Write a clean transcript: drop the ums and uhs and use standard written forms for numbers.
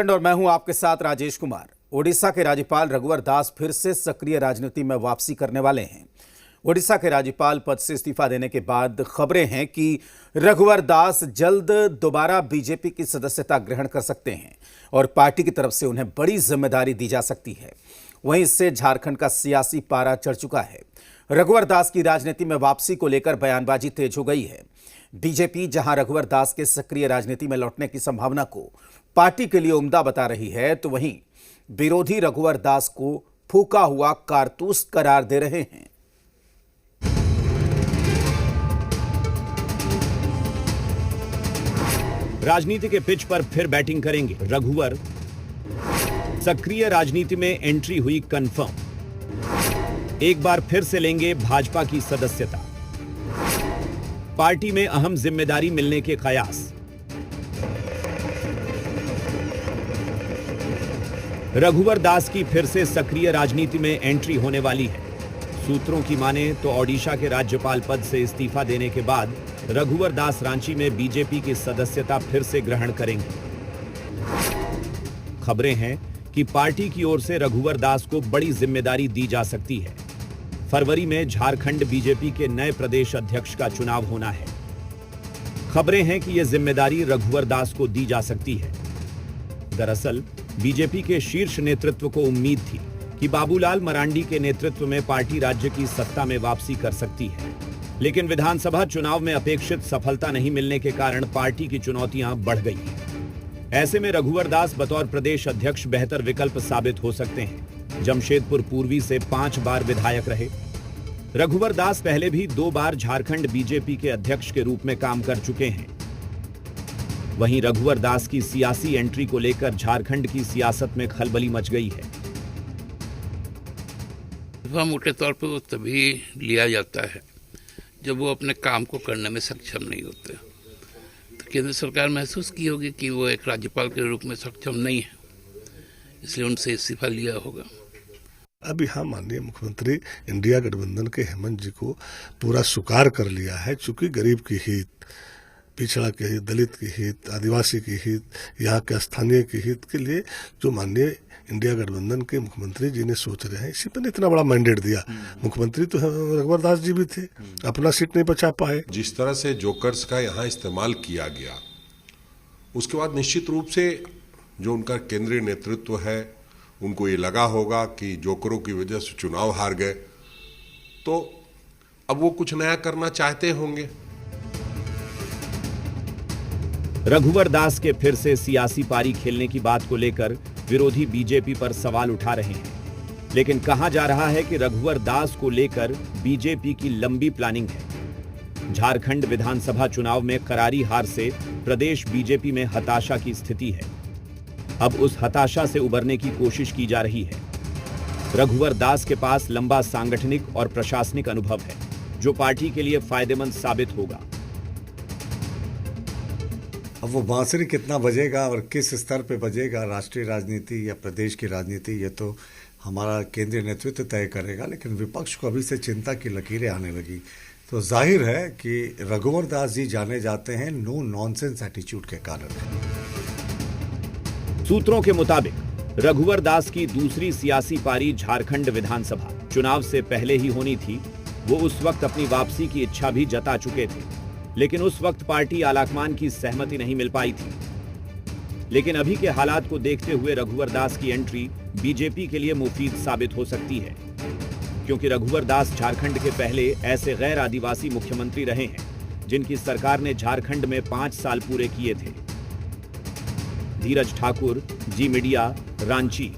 और मैं हूं आपके साथ राजेश कुमार। ओडिशा के राज्यपाल रघुवर दास फिर से सक्रिय राजनीति में वापसी करने वाले हैं। ओडिशा के राज्यपाल पद से इस्तीफा देने के बाद खबरें हैं कि रघुवर दास जल्द दोबारा बीजेपी की सदस्यता ग्रहण कर सकते हैं और पार्टी की तरफ से उन्हें बड़ी जिम्मेदारी दी जा सकती है। वहीं इससे झारखंड का सियासी पारा चढ़ चुका है। रघुवर दास की राजनीति में वापसी को लेकर बयानबाजी तेज हो गई है। बीजेपी जहां रघुवर दास के सक्रिय राजनीति में लौटने की संभावना को पार्टी के लिए उम्दा बता रही है, तो वहीं विरोधी रघुवर दास को फूका हुआ कारतूस करार दे रहे हैं। राजनीति के पिच पर फिर बैटिंग करेंगे रघुवर। सक्रिय राजनीति में एंट्री हुई कंफर्म। एक बार फिर से लेंगे भाजपा की सदस्यता। पार्टी में अहम जिम्मेदारी मिलने के कयास। रघुवर दास की फिर से सक्रिय राजनीति में एंट्री होने वाली है। सूत्रों की माने तो ओडिशा के राज्यपाल पद से इस्तीफा देने के बाद रघुवर दास रांची में बीजेपी की सदस्यता फिर से ग्रहण करेंगे। खबरें हैं कि पार्टी की ओर से रघुवर दास को बड़ी जिम्मेदारी दी जा सकती है। फरवरी में झारखंड बीजेपी के नए प्रदेश अध्यक्ष का चुनाव होना है। खबरें हैं कि यह जिम्मेदारी रघुवर दास को दी जा सकती है। दरअसल बीजेपी के शीर्ष नेतृत्व को उम्मीद थी कि बाबूलाल मरांडी के नेतृत्व में पार्टी राज्य की सत्ता में वापसी कर सकती है, लेकिन विधानसभा चुनाव में अपेक्षित सफलता नहीं मिलने के कारण पार्टी की चुनौतियां बढ़ गई हैं। ऐसे में रघुवर दास बतौर प्रदेश अध्यक्ष बेहतर विकल्प साबित हो सकते हैं। जमशेदपुर पूर्वी से 5 बार विधायक रहे रघुवर दास पहले भी 2 बार झारखंड बीजेपी के अध्यक्ष के रूप में काम कर चुके हैं। वहीं रघुवर दास की सियासी एंट्री को लेकर झारखंड की सियासत में खलबली मच गई है। मोटे तौर पर वो तभी लिया जाता है जब वो अपने काम को करने में सक्षम नहीं होते। तो केंद्र सरकार महसूस की होगी कि वो एक राज्यपाल के रूप में सक्षम नहीं है, इसलिए उनसे इस्तीफा लिया होगा। अब यहाँ माननीय मुख्यमंत्री इंडिया गठबंधन के हेमंत जी को पूरा स्वीकार कर लिया है, चूंकि गरीब की हित, पिछड़ा के हित, दलित के हित, आदिवासी के हित, यहाँ के स्थानीय के हित के लिए जो माननीय इंडिया गठबंधन के मुख्यमंत्री जी ने सोच रहे हैं, इसी पर इतना बड़ा मैंडेट दिया। मुख्यमंत्री तो रघुवर दास जी भी थे, अपना सीट नहीं बचा पाए। जिस तरह से जोकर्स का यहाँ इस्तेमाल किया गया, उसके बाद निश्चित रूप से जो उनका केंद्रीय नेतृत्व है उनको ये लगा होगा कि जोकरों की वजह से चुनाव हार गए, तो अब वो कुछ नया करना चाहते होंगे। रघुवर दास के फिर से सियासी पारी खेलने की बात को लेकर विरोधी बीजेपी पर सवाल उठा रहे हैं, लेकिन कहा जा रहा है कि रघुवर दास को लेकर बीजेपी की लंबी प्लानिंग है। झारखंड विधानसभा चुनाव में करारी हार से प्रदेश बीजेपी में हताशा की स्थिति है। अब उस हताशा से उबरने की कोशिश की जा रही है। रघुवर दास के पास लंबा सांगठनिक और प्रशासनिक अनुभव है, जो पार्टी के लिए फायदेमंद साबित होगा। अब वो बांसुरी कितना बजेगा और किस स्तर पे बजेगा, राष्ट्रीय राजनीति या प्रदेश की राजनीति, ये तो हमारा केंद्रीय नेतृत्व तय करेगा। लेकिन विपक्ष को अभी से चिंता की लकीरें आने लगी, तो जाहिर है कि रघुवर दास जी जाने जाते हैं नो नॉनसेंस एटीट्यूड के कारण। सूत्रों के मुताबिक रघुवर दास की दूसरी सियासी पारी झारखंड विधानसभा चुनाव से पहले ही होनी थी। वो उस वक्त अपनी वापसी की इच्छा भी जता चुके थे, लेकिन उस वक्त पार्टी आलाकमान की सहमति नहीं मिल पाई थी। लेकिन अभी के हालात को देखते हुए रघुवर दास की एंट्री बीजेपी के लिए मुफीद साबित हो सकती है, क्योंकि रघुवर दास झारखंड के पहले ऐसे गैर आदिवासी मुख्यमंत्री रहे हैं जिनकी सरकार ने झारखंड में 5 साल पूरे किए थे। धीरज ठाकुर, जी मीडिया, रांची।